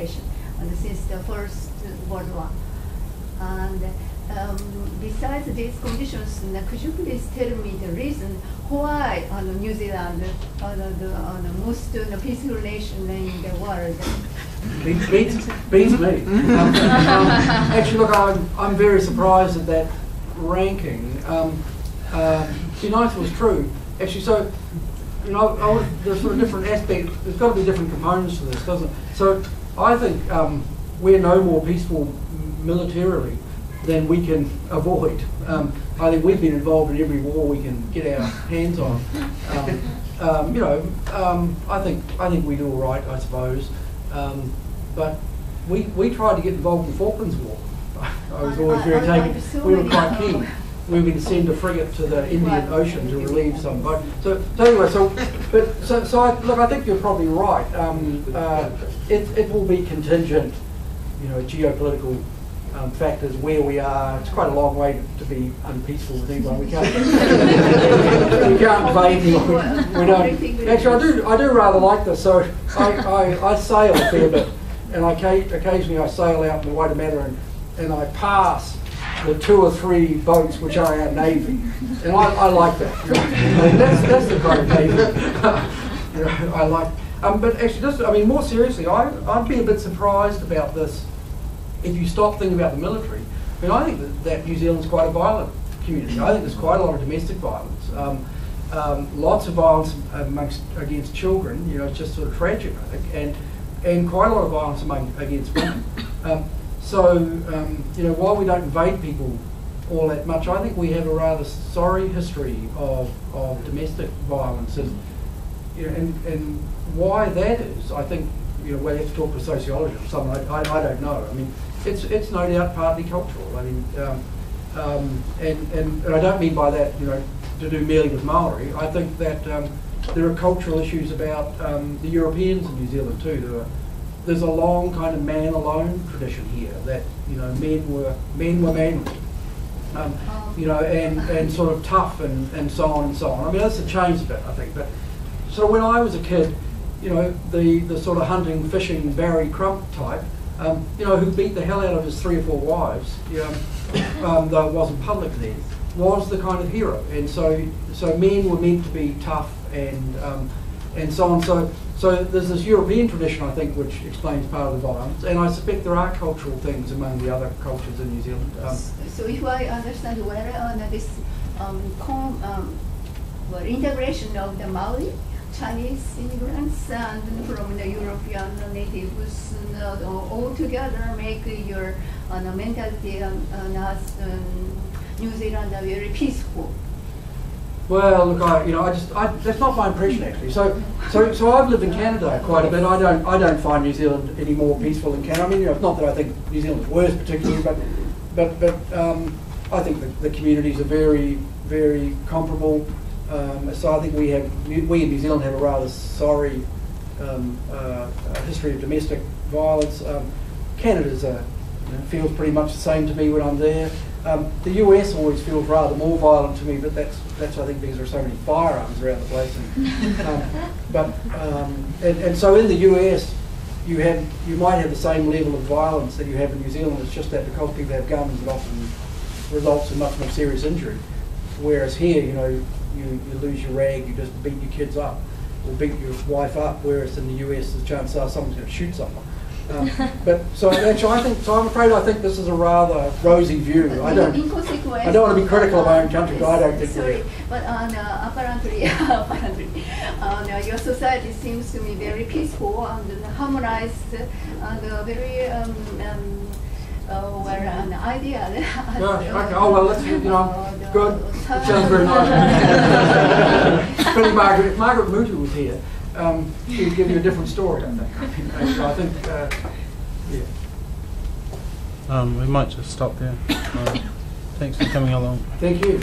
and since the First World War. And besides these conditions, could you please tell me the reason why New Zealand the most peaceful nation in the world? Beats me. Actually, look, I'm very surprised at that ranking. It'd be nice if it was true. Actually, so there's sort of different aspects. There's got to be different components to this, doesn't it? So I think we're no more peaceful militarily than we can avoid. I think we've been involved in every war we can get our hands on. I think we do all right, I suppose. But we tried to get involved in the Falklands War. I was always very taken. We were quite keen. We were going to send a frigate to the Indian Ocean to relieve some boat. So anyway, look, I think you're probably right. It will be contingent, geopolitical factors where we are. It's quite a long way to be unpeaceful with anyone. We can't invade anyone. We don't. Actually, I do rather like this. So I sail a fair bit, and occasionally I sail out in the Waitemata and I pass the 2 or 3 boats which are our navy, and I like that. That's the kind of navy I like. But actually, more seriously, I'd be a bit surprised about this if you stop thinking about the military. I think that New Zealand's quite a violent community. I think there's quite a lot of domestic violence, lots of violence against children. It's just sort of tragic, I think, and quite a lot of violence against women. While we don't invade people all that much, I think we have a rather sorry history of domestic violence, and why that is, I think, we'll have to talk to sociologists or someone. I don't know. It's no doubt partly cultural. And I don't mean by that, to do merely with Maori. I think that there are cultural issues about the Europeans in New Zealand too. There's a long kind of man alone tradition here that men were manly, and sort of tough and so on and so on. That's changed a bit, I think. But so when I was a kid, the sort of hunting, fishing Barry Crump type, who beat the hell out of his 3 or 4 wives, though it wasn't public then, was the kind of hero. And so men were meant to be tough and so on. So there's this European tradition, I think, which explains part of the violence, and I suspect there are cultural things among the other cultures in New Zealand. So if I understand well, this integration of the Maori, Chinese immigrants, and from the European natives, all together make your mentality New Zealand very peaceful. Well, look, that's not my impression actually. So I've lived in Canada quite a bit. I don't find New Zealand any more peaceful than Canada. It's not that I think New Zealand's worse particularly, but I think the communities are very, very comparable. So I think we in New Zealand have a rather sorry history of domestic violence. Canada's feels pretty much the same to me when I'm there. The US always feels rather more violent to me, but that's I think because there are so many firearms around the place. And so in the US, you might have the same level of violence that you have in New Zealand. It's just that because people have guns, it often results in much more serious injury. Whereas here, you lose your rag, you just beat your kids up or beat your wife up. Whereas in the US, the chances are someone's going to shoot someone. So I'm afraid I think this is a rather rosy view. I don't want to be critical of my own country, but I don't think sorry, but apparently, your society seems to me very peaceful and harmonized and very an ideal. Okay. Oh well, that's good. It sounds very nice. Pretty Margaret Mutu was here. She would give you a different story, I think. I think, yeah. We might just stop there. Thanks for coming along. Thank you.